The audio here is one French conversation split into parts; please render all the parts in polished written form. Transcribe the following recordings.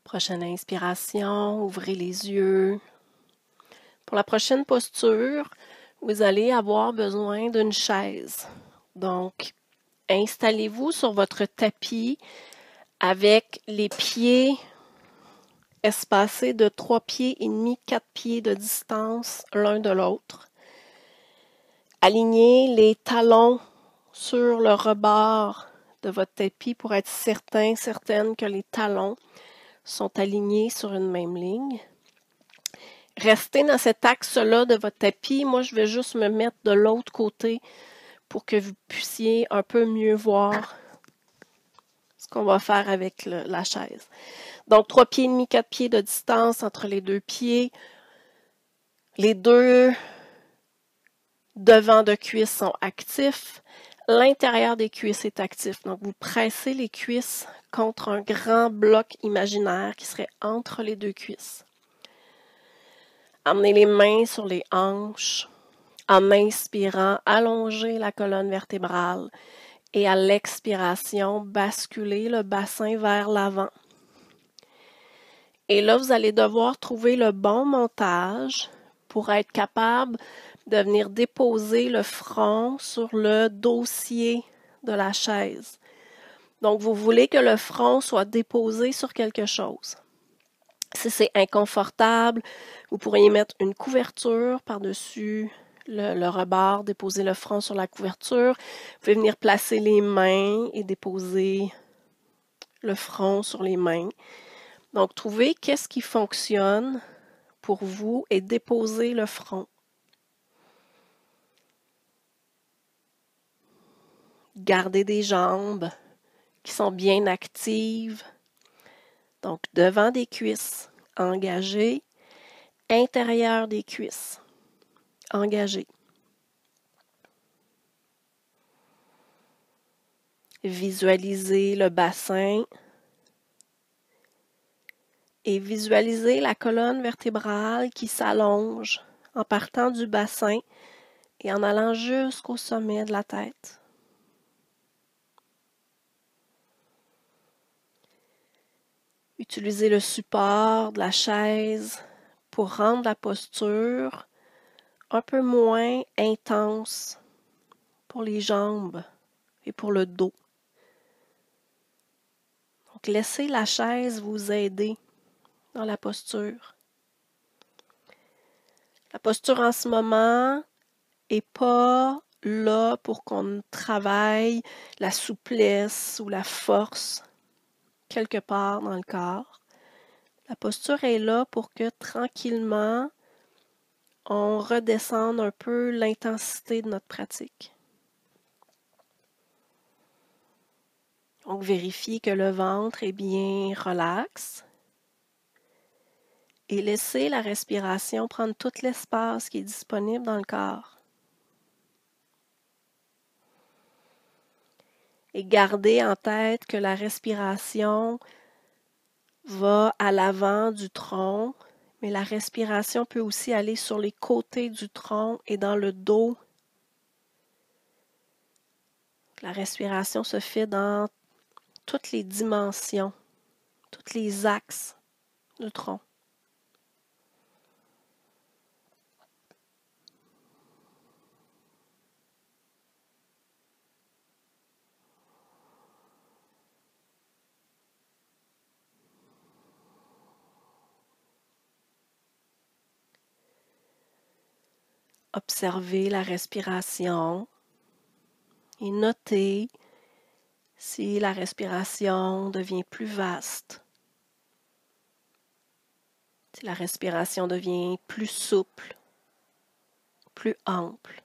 Prochaine inspiration, ouvrez les yeux. Pour la prochaine posture, vous allez avoir besoin d'une chaise. Donc, installez-vous sur votre tapis avec les pieds espacés de 3 pieds et demi, 4 pieds de distance l'un de l'autre. Alignez les talons sur le rebord de votre tapis pour être certaine que les talons sont alignés sur une même ligne. Restez dans cet axe-là de votre tapis. Moi, je vais juste me mettre de l'autre côté pour que vous puissiez un peu mieux voir ce qu'on va faire avec la chaise. Donc, 3 pieds et demi, 4 pieds de distance entre les deux pieds. Les deux devants de cuisses sont actifs. L'intérieur des cuisses est actif. Donc, vous pressez les cuisses contre un grand bloc imaginaire qui serait entre les deux cuisses. Amenez les mains sur les hanches. En inspirant, allongez la colonne vertébrale. Et à l'expiration, basculez le bassin vers l'avant. Et là, vous allez devoir trouver le bon montage pour être capable de venir déposer le front sur le dossier de la chaise. Donc, vous voulez que le front soit déposé sur quelque chose. Si c'est inconfortable, vous pourriez mettre une couverture par-dessus le rebord, déposer le front sur la couverture. Vous pouvez venir placer les mains et déposer le front sur les mains. Donc, trouvez qu'est-ce qui fonctionne pour vous et déposez le front. Gardez des jambes qui sont bien actives. Donc, devant des cuisses, engagées. Intérieur des cuisses, engagées. Visualisez le bassin et visualisez la colonne vertébrale qui s'allonge en partant du bassin et en allant jusqu'au sommet de la tête. Utilisez le support de la chaise pour rendre la posture un peu moins intense pour les jambes et pour le dos. Donc, laissez la chaise vous aider dans la posture. La posture en ce moment n'est pas là pour qu'on travaille la souplesse ou la force quelque part dans le corps. La posture est là pour que tranquillement, on redescende un peu l'intensité de notre pratique. Donc, vérifiez que le ventre est bien relax. Et laissez la respiration prendre tout l'espace qui est disponible dans le corps. Et gardez en tête que la respiration va à l'avant du tronc, mais la respiration peut aussi aller sur les côtés du tronc et dans le dos. La respiration se fait dans toutes les dimensions, tous les axes du tronc. Observez la respiration et notez si la respiration devient plus vaste, si la respiration devient plus souple, plus ample.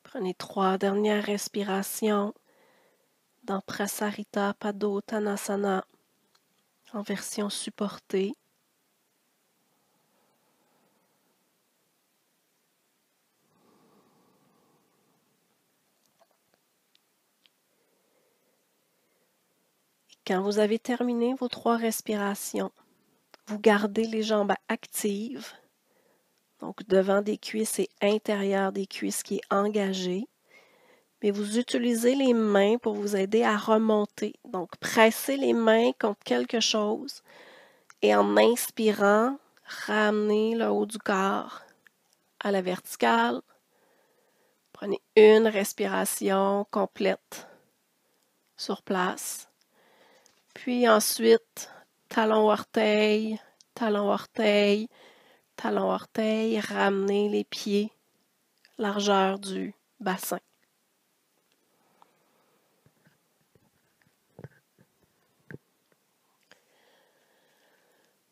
Prenez 3 dernières respirations dans Prasarita Padottanasana en version supportée. Quand vous avez terminé vos 3 respirations, vous gardez les jambes actives, donc devant des cuisses et intérieur des cuisses qui est engagé. Mais vous utilisez les mains pour vous aider à remonter. Donc, pressez les mains contre quelque chose et en inspirant, ramenez le haut du corps à la verticale. Prenez une respiration complète sur place. Puis ensuite, talon-orteil, talon-orteil, talon-orteil, ramenez les pieds, largeur du bassin.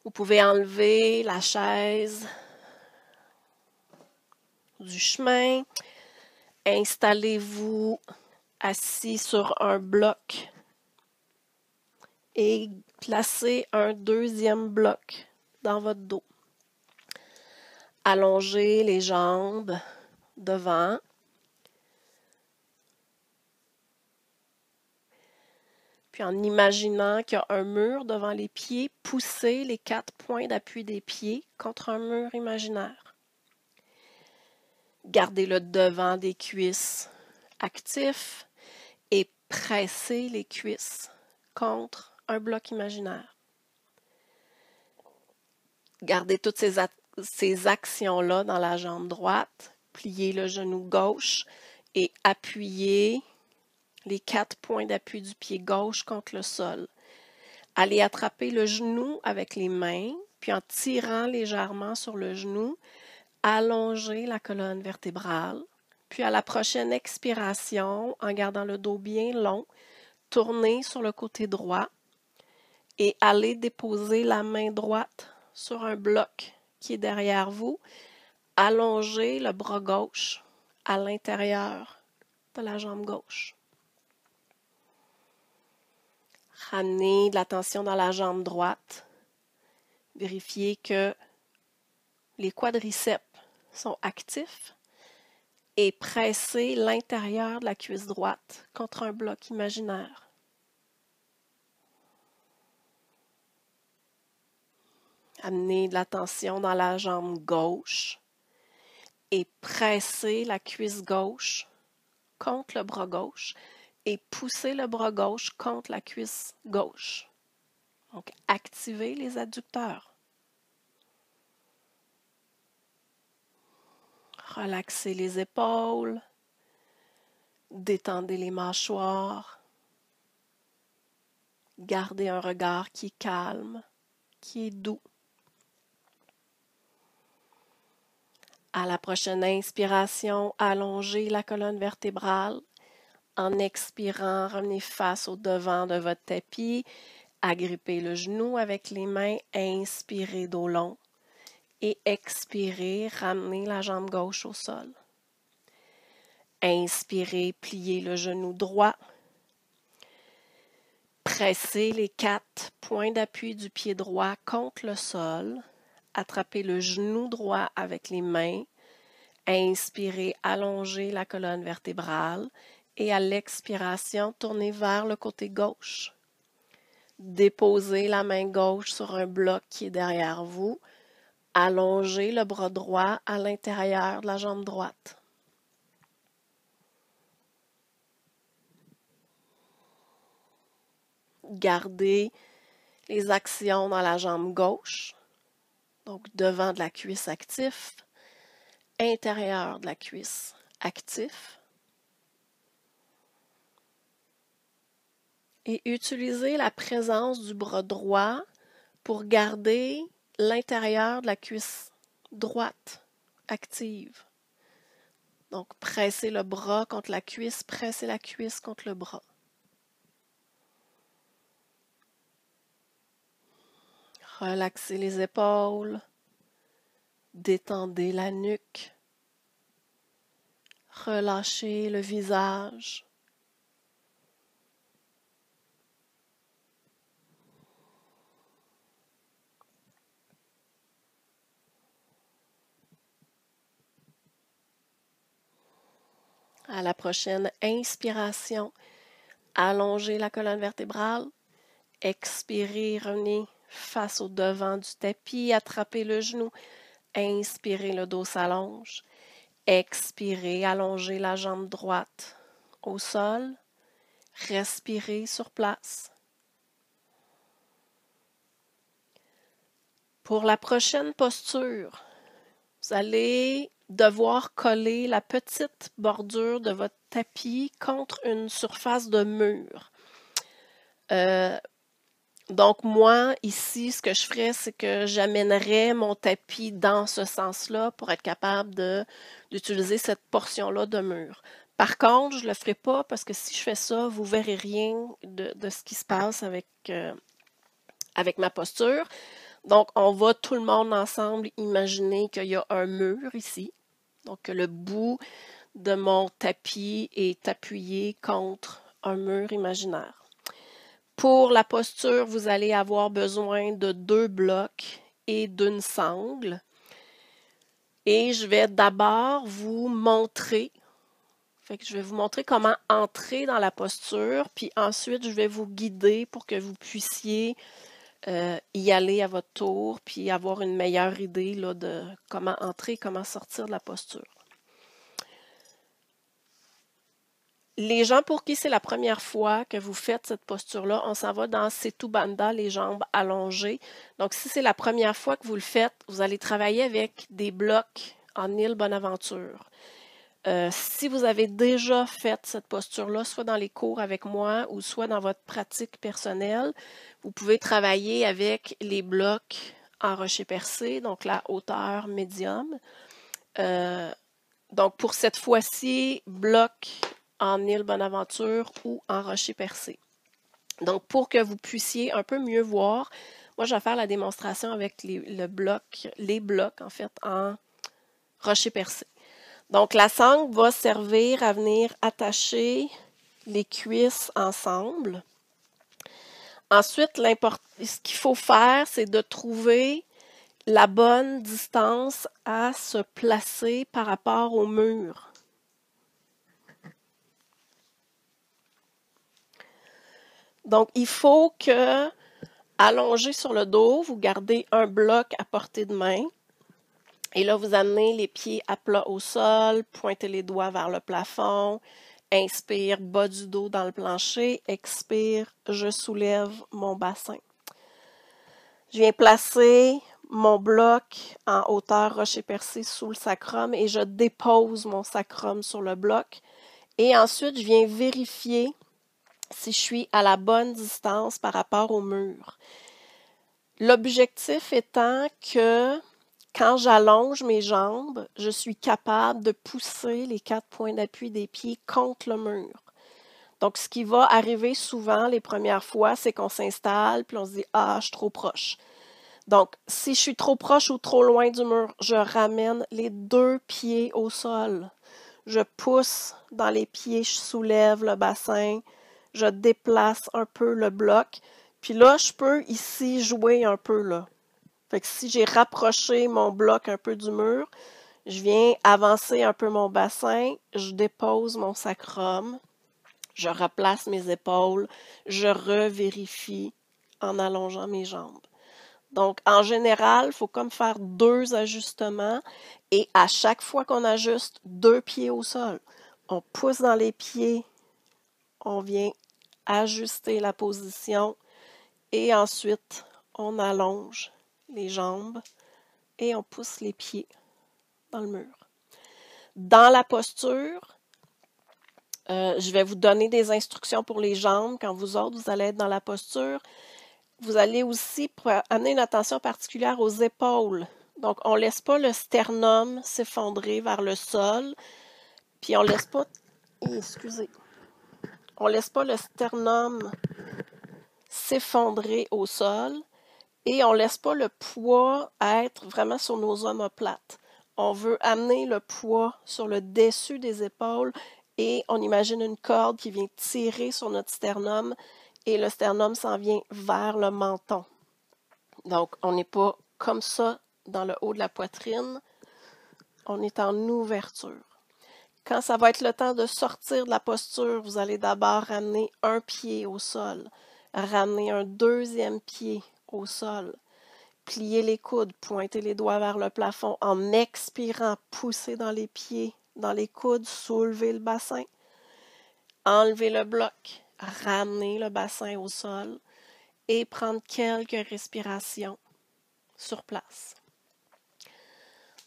Vous pouvez enlever la chaise du chemin. Installez-vous assis sur un bloc et placez un deuxième bloc dans votre dos. Allongez les jambes devant. Puis en imaginant qu'il y a un mur devant les pieds, poussez les 4 points d'appui des pieds contre un mur imaginaire. Gardez le devant des cuisses actif et pressez les cuisses contre un bloc imaginaire. Gardez toutes ces actions-là dans la jambe droite. Pliez le genou gauche et appuyez les 4 points d'appui du pied gauche contre le sol. Allez attraper le genou avec les mains, puis en tirant légèrement sur le genou, allongez la colonne vertébrale. Puis à la prochaine expiration, en gardant le dos bien long, tournez sur le côté droit et allez déposer la main droite sur un bloc qui est derrière vous. Allongez le bras gauche à l'intérieur de la jambe gauche. Ramenez de la tension dans la jambe droite. Vérifiez que les quadriceps sont actifs et pressez l'intérieur de la cuisse droite contre un bloc imaginaire. Amenez de la tension dans la jambe gauche et pressez la cuisse gauche contre le bras gauche et poussez le bras gauche contre la cuisse gauche. Donc, activez les adducteurs. Relaxez les épaules. Détendez les mâchoires. Gardez un regard qui est calme, qui est doux. À la prochaine inspiration, allongez la colonne vertébrale. En expirant, revenez face au devant de votre tapis. Agrippez le genou avec les mains. Inspirez dos long. Et expirez, ramenez la jambe gauche au sol. Inspirez, pliez le genou droit. Pressez les 4 points d'appui du pied droit contre le sol. Attrapez le genou droit avec les mains. Inspirez, allongez la colonne vertébrale. Et à l'expiration, tournez vers le côté gauche. Déposez la main gauche sur un bloc qui est derrière vous. Allongez le bras droit à l'intérieur de la jambe droite. Gardez les actions dans la jambe gauche, donc devant de la cuisse actif, intérieur de la cuisse actif. Et utilisez la présence du bras droit pour garder l'intérieur de la cuisse droite active. Donc, pressez le bras contre la cuisse, pressez la cuisse contre le bras. Relaxez les épaules, détendez la nuque, relâchez le visage. À la prochaine inspiration, allongez la colonne vertébrale. Expirez, revenez face au devant du tapis, attrapez le genou. Inspirez, le dos s'allonge. Expirez, allongez la jambe droite au sol. Respirez sur place. Pour la prochaine posture, vous allez devoir coller la petite bordure de votre tapis contre une surface de mur. Donc moi, ici, ce que je ferais, c'est que j'amènerais mon tapis dans ce sens-là pour être capable d'utiliser cette portion-là de mur. Par contre, je ne le ferai pas parce que si je fais ça, vous ne verrez rien de ce qui se passe avec ma posture. Donc, on va tout le monde ensemble imaginer qu'il y a un mur ici. Donc, le bout de mon tapis est appuyé contre un mur imaginaire. Pour la posture, vous allez avoir besoin de 2 blocs et d'une sangle. Et je vais d'abord vous montrer. Je vais vous montrer comment entrer dans la posture, puis ensuite je vais vous guider pour que vous puissiez y aller à votre tour, puis avoir une meilleure idée là, de comment entrer, comment sortir de la posture. Les gens pour qui c'est la première fois que vous faites cette posture-là, on s'en va dans Setu Bandha, les jambes allongées. Donc, si c'est la première fois que vous le faites, vous allez travailler avec des blocs en île Bonaventure. Si vous avez déjà fait cette posture-là, soit dans les cours avec moi ou soit dans votre pratique personnelle, vous pouvez travailler avec les blocs en rocher percé, donc la hauteur médium. Donc, pour cette fois-ci, bloc en île Bonaventure ou en rocher percé. Donc, pour que vous puissiez un peu mieux voir, moi, je vais faire la démonstration avec les blocs, en fait, en rocher percé. Donc, la sangle va servir à venir attacher les cuisses ensemble. Ensuite, ce qu'il faut faire, c'est de trouver la bonne distance à se placer par rapport au mur. Donc, il faut que, allongé sur le dos, vous gardez un bloc à portée de main. Et là, vous amenez les pieds à plat au sol, pointez les doigts vers le plafond. Inspire, bas du dos dans le plancher. Expire, je soulève mon bassin. Je viens placer mon bloc en hauteur rocher percé sous le sacrum et je dépose mon sacrum sur le bloc. Et ensuite, je viens vérifier si je suis à la bonne distance par rapport au mur. L'objectif étant que quand j'allonge mes jambes, je suis capable de pousser les 4 points d'appui des pieds contre le mur. Donc, ce qui va arriver souvent les premières fois, c'est qu'on s'installe puis on se dit « Ah, je suis trop proche ». Donc, si je suis trop proche ou trop loin du mur, je ramène les 2 pieds au sol. Je pousse dans les pieds, je soulève le bassin, je déplace un peu le bloc. Puis là, je peux ici jouer un peu là. Fait que si j'ai rapproché mon bloc un peu du mur, je viens avancer un peu mon bassin, je dépose mon sacrum, je replace mes épaules, je revérifie en allongeant mes jambes. Donc, en général, il faut comme faire 2 ajustements et à chaque fois qu'on ajuste, 2 pieds au sol. On pousse dans les pieds, on vient ajuster la position et ensuite, on allonge les jambes et on pousse les pieds dans le mur. Dans la posture, je vais vous donner des instructions pour les jambes. Quand vous autres, vous allez être dans la posture, vous allez aussi amener une attention particulière aux épaules. Donc, on ne laisse pas le sternum s'effondrer vers le sol, puis on ne laisse pas... On ne laisse pas le sternum s'effondrer au sol et on ne laisse pas le poids être vraiment sur nos omoplates. On veut amener le poids sur le dessus des épaules et on imagine une corde qui vient tirer sur notre sternum et le sternum s'en vient vers le menton. Donc, on n'est pas comme ça dans le haut de la poitrine, on est en ouverture. Quand ça va être le temps de sortir de la posture, vous allez d'abord amener un pied au sol. Ramenez un deuxième pied au sol. Pliez les coudes, pointez les doigts vers le plafond. En expirant, poussez dans les pieds, dans les coudes, soulevez le bassin. Enlevez le bloc, ramenez le bassin au sol et prendre quelques respirations sur place.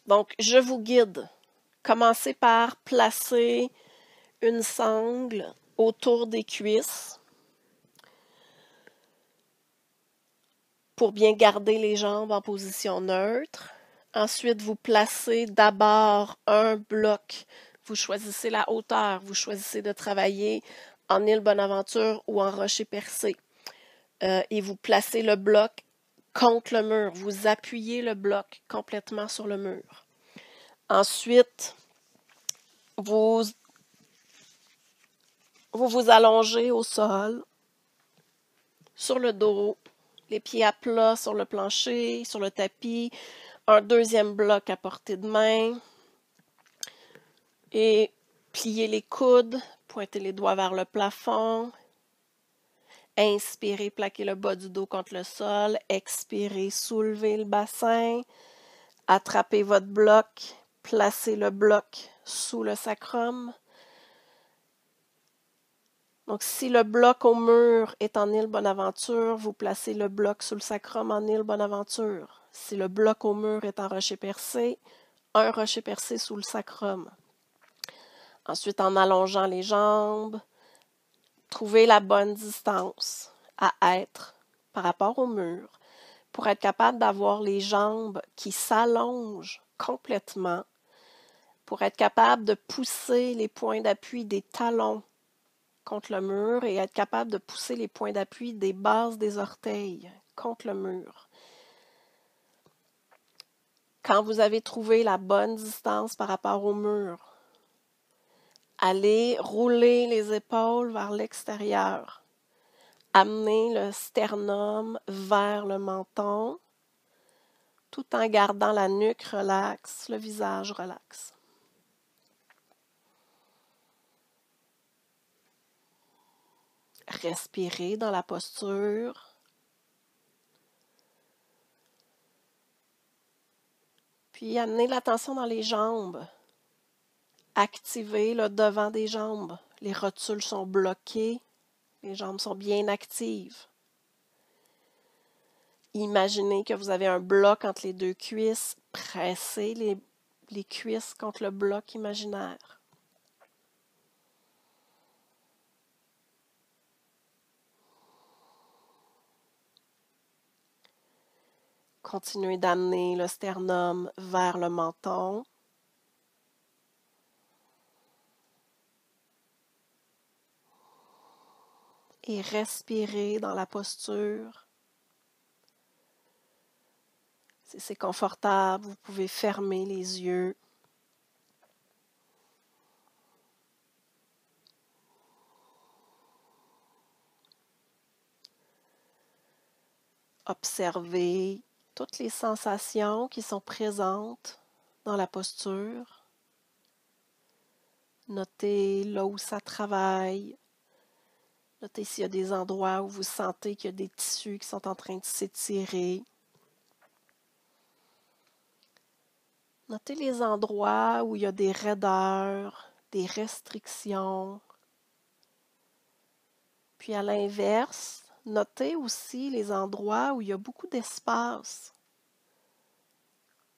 Donc, je vous guide. Commencez par placer une sangle autour des cuisses pour bien garder les jambes en position neutre. Ensuite, vous placez d'abord un bloc. Vous choisissez la hauteur. Vous choisissez de travailler en île Bonaventure ou en rocher percé. Et vous placez le bloc contre le mur. Vous appuyez le bloc complètement sur le mur. Ensuite, vous vous allongez au sol, sur le dos, les pieds à plat sur le plancher, sur le tapis, un deuxième bloc à portée de main et pliez les coudes, pointez les doigts vers le plafond. Inspirez, plaquez le bas du dos contre le sol. Expirez, soulevez le bassin. Attrapez votre bloc, placez le bloc sous le sacrum. Donc, si le bloc au mur est en île Bonaventure, vous placez le bloc sous le sacrum en île Bonaventure. Si le bloc au mur est en rocher percé, un rocher percé sous le sacrum. Ensuite, en allongeant les jambes, trouvez la bonne distance à être par rapport au mur pour être capable d'avoir les jambes qui s'allongent complètement, pour être capable de pousser les points d'appui des talons contre le mur et être capable de pousser les points d'appui des bases des orteils contre le mur. Quand vous avez trouvé la bonne distance par rapport au mur, allez rouler les épaules vers l'extérieur. Amenez le sternum vers le menton, tout en gardant la nuque relaxe, le visage relax. Respirez dans la posture. Puis amenez l'attention dans les jambes. Activez le devant des jambes. Les rotules sont bloquées. Les jambes sont bien actives. Imaginez que vous avez un bloc entre les deux cuisses. Pressez les cuisses contre le bloc imaginaire. Continuez d'amener le sternum vers le menton. Et respirez dans la posture. Si c'est confortable, vous pouvez fermer les yeux. Observez toutes les sensations qui sont présentes dans la posture. Notez là où ça travaille. Notez s'il y a des endroits où vous sentez qu'il y a des tissus qui sont en train de s'étirer. Notez les endroits où il y a des raideurs, des restrictions. Puis à l'inverse, notez aussi les endroits où il y a beaucoup d'espace,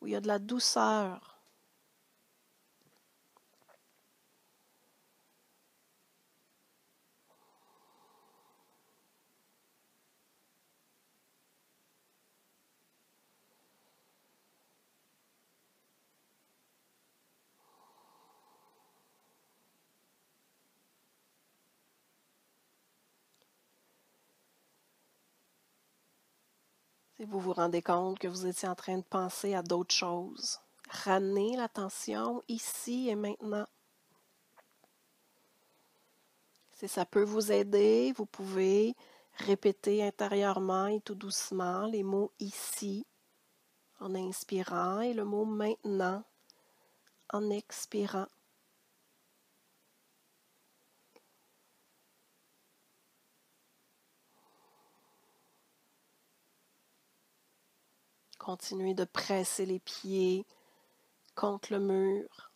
où il y a de la douceur. Si vous vous rendez compte que vous étiez en train de penser à d'autres choses, ramenez l'attention ici et maintenant. Si ça peut vous aider, vous pouvez répéter intérieurement et tout doucement les mots ici en inspirant et le mot maintenant en expirant. Continuez de presser les pieds contre le mur.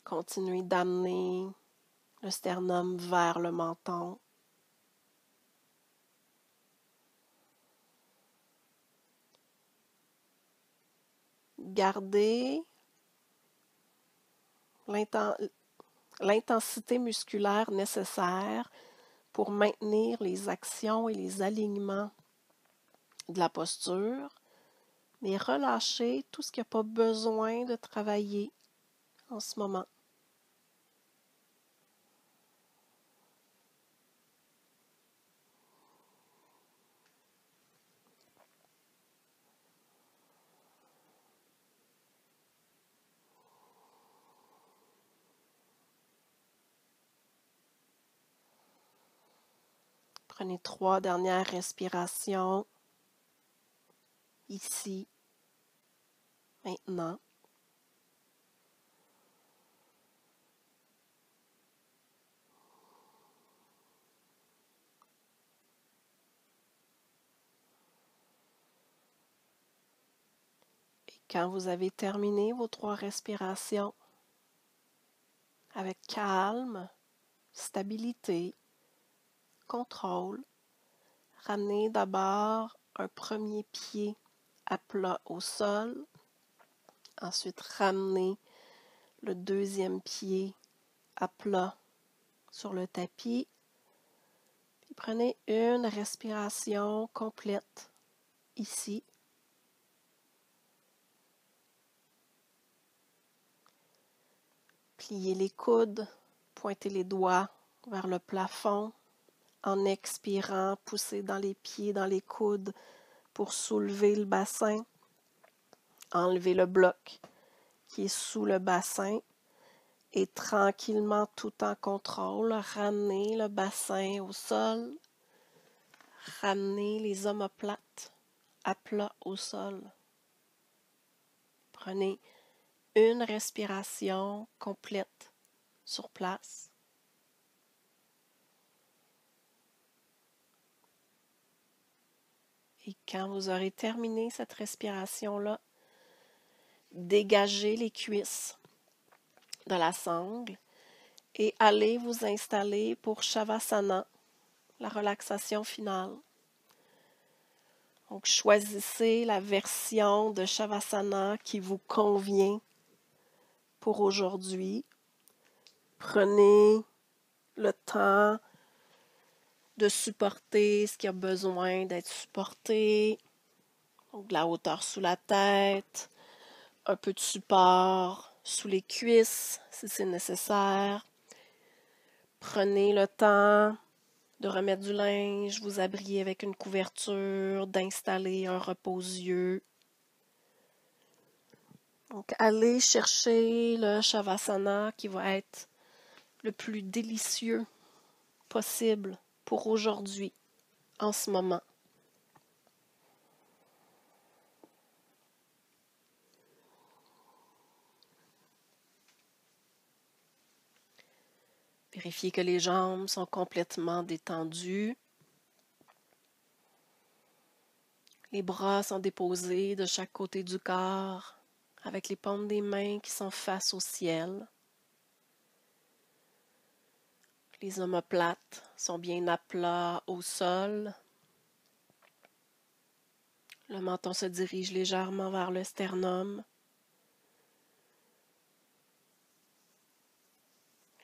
Continuez d'amener le sternum vers le menton. Gardez l'intensité musculaire nécessaire pour maintenir les actions et les alignements de la posture, mais relâchez tout ce qui n'a pas besoin de travailler en ce moment. Prenez 3 dernières respirations, ici, maintenant. Et quand vous avez terminé vos 3 respirations, avec calme, stabilité, contrôle, ramenez d'abord un premier pied à plat au sol. Ensuite, ramenez le deuxième pied à plat sur le tapis. Puis prenez une respiration complète ici. Pliez les coudes, pointez les doigts vers le plafond. En expirant, poussez dans les pieds, dans les coudes pour soulever le bassin. Enlevez le bloc qui est sous le bassin et tranquillement, tout en contrôle, ramenez le bassin au sol. Ramenez les omoplates à plat au sol. Prenez une respiration complète sur place. Et quand vous aurez terminé cette respiration-là, dégagez les cuisses de la sangle et allez vous installer pour Shavasana, la relaxation finale. Donc, choisissez la version de Shavasana qui vous convient pour aujourd'hui. Prenez le temps de supporter ce qui a besoin d'être supporté. Donc, de la hauteur sous la tête, un peu de support sous les cuisses si c'est nécessaire. Prenez le temps de remettre du linge, vous habiller avec une couverture, d'installer un repose-yeux. Donc, allez chercher le Shavasana qui va être le plus délicieux possible pour aujourd'hui, en ce moment. Vérifiez que les jambes sont complètement détendues. Les bras sont déposés de chaque côté du corps, avec les paumes des mains qui sont face au ciel. Les omoplates sont bien à plat au sol. Le menton se dirige légèrement vers le sternum.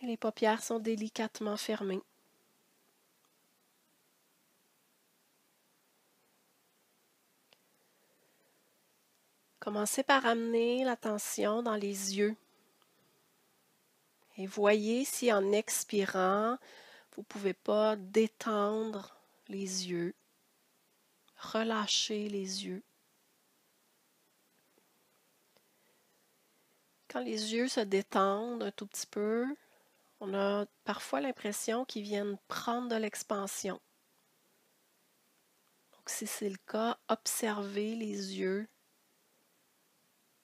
Et les paupières sont délicatement fermées. Commencez par amener l'attention dans les yeux. Et voyez si en expirant, vous ne pouvez pas détendre les yeux, relâcher les yeux. Quand les yeux se détendent un tout petit peu, on a parfois l'impression qu'ils viennent prendre de l'expansion. Donc, si c'est le cas, observez les yeux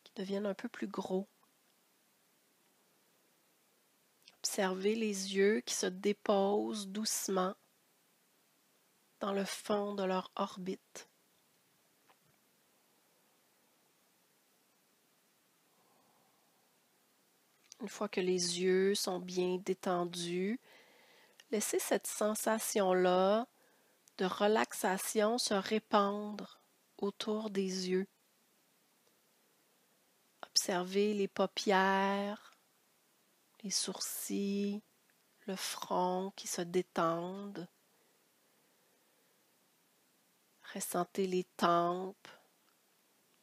qui deviennent un peu plus gros. Observez les yeux qui se déposent doucement dans le fond de leur orbite. Une fois que les yeux sont bien détendus, laissez cette sensation-là de relaxation se répandre autour des yeux. Observez les paupières, les sourcils, le front qui se détendent. Ressentez les tempes,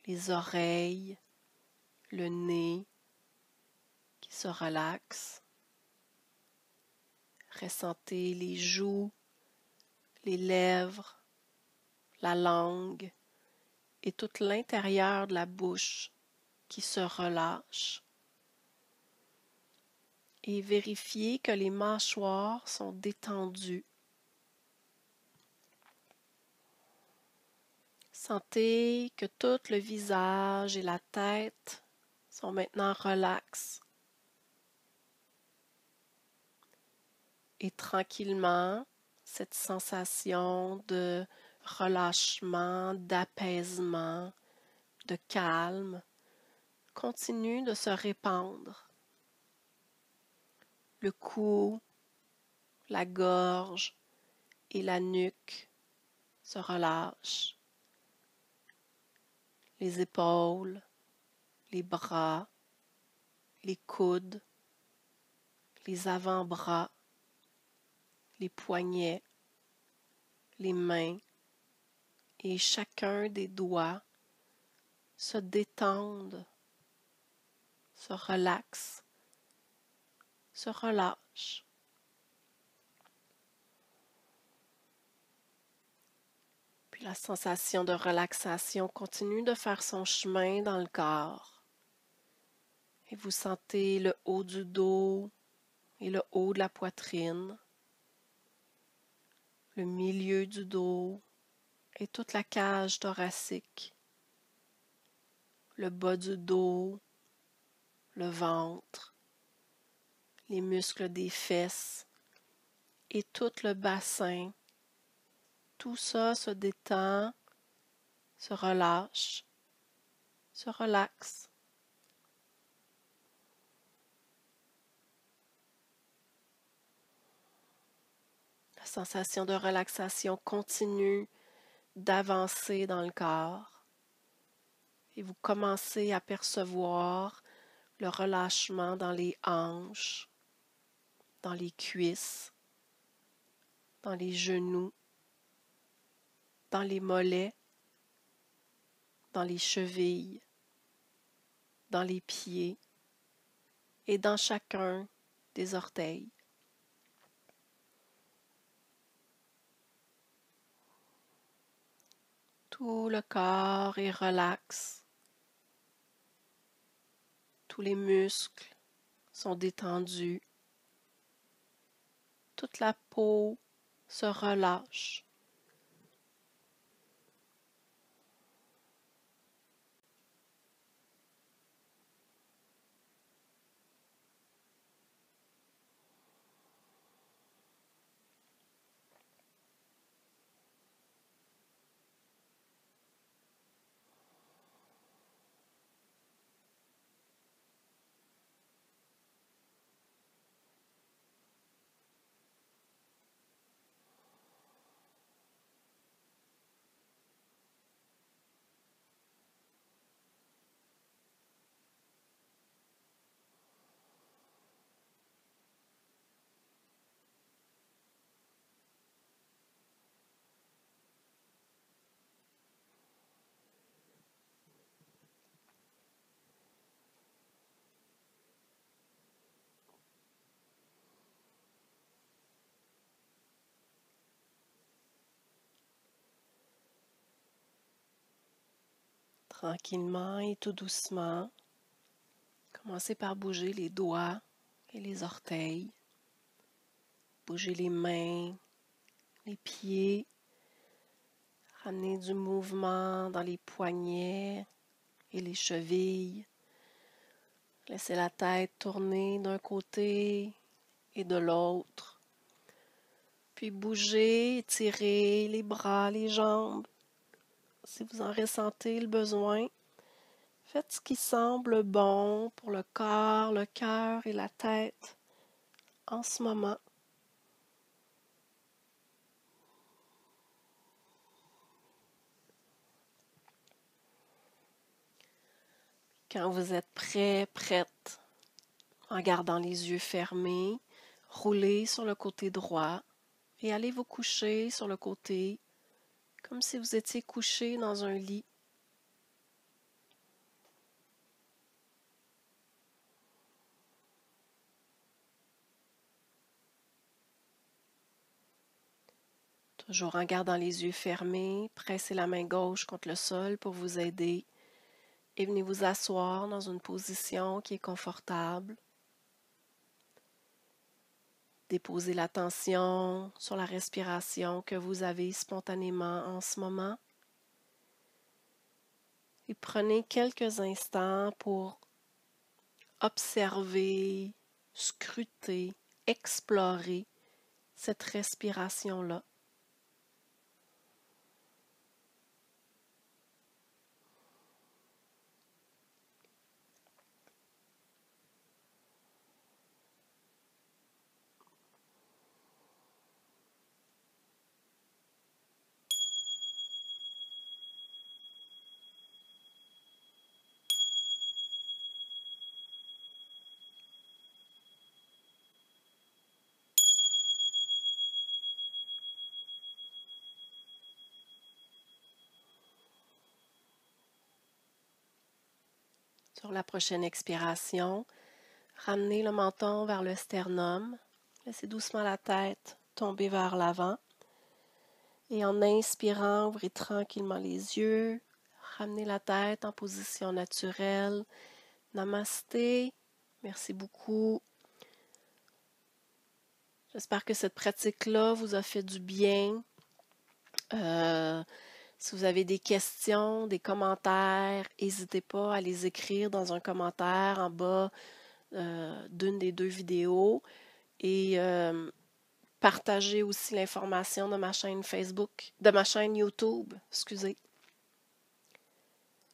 les oreilles, le nez qui se relaxe. Ressentez les joues, les lèvres, la langue et tout l'intérieur de la bouche qui se relâche. Et vérifiez que les mâchoires sont détendues. Sentez que tout le visage et la tête sont maintenant relax. Et tranquillement, cette sensation de relâchement, d'apaisement, de calme continue de se répandre. Le cou, la gorge et la nuque se relâchent. Les épaules, les bras, les coudes, les avant-bras, les poignets, les mains et chacun des doigts se détendent, se relaxent, se relâchent. Puis la sensation de relaxation continue de faire son chemin dans le corps. Et vous sentez le haut du dos et le haut de la poitrine, le milieu du dos et toute la cage thoracique, le bas du dos, le ventre, les muscles des fesses et tout le bassin. Tout ça se détend, se relâche, se relaxe. La sensation de relaxation continue d'avancer dans le corps et vous commencez à percevoir le relâchement dans les hanches, dans les cuisses, dans les genoux, dans les mollets, dans les chevilles, dans les pieds et dans chacun des orteils. Tout le corps est relax. Tous les muscles sont détendus. Toute la peau se relâche. Tranquillement et tout doucement, commencez par bouger les doigts et les orteils. Bougez les mains, les pieds. Ramenez du mouvement dans les poignets et les chevilles. Laissez la tête tourner d'un côté et de l'autre. Puis bougez, étirez les bras, les jambes, si vous en ressentez le besoin. Faites ce qui semble bon pour le corps, le cœur et la tête en ce moment. Quand vous êtes prêt, prête, en gardant les yeux fermés, roulez sur le côté droit et allez vous coucher sur le côté comme si vous étiez couché dans un lit. Toujours en gardant les yeux fermés, pressez la main gauche contre le sol pour vous aider et venez vous asseoir dans une position qui est confortable. Déposez l'attention sur la respiration que vous avez spontanément en ce moment. Et prenez quelques instants pour observer, scruter, explorer cette respiration-là. Sur la prochaine expiration, ramenez le menton vers le sternum, laissez doucement la tête tomber vers l'avant et en inspirant, ouvrez tranquillement les yeux, ramenez la tête en position naturelle. Namasté, merci beaucoup. J'espère que cette pratique-là vous a fait du bien. Si vous avez des questions, des commentaires, n'hésitez pas à les écrire dans un commentaire en bas d'une des deux vidéos et partagez aussi l'information de ma chaîne Facebook, de ma chaîne YouTube, excusez,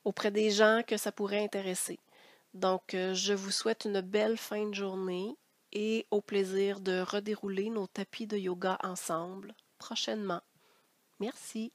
auprès des gens que ça pourrait intéresser. Donc, je vous souhaite une belle fin de journée et au plaisir de redérouler nos tapis de yoga ensemble prochainement. Merci.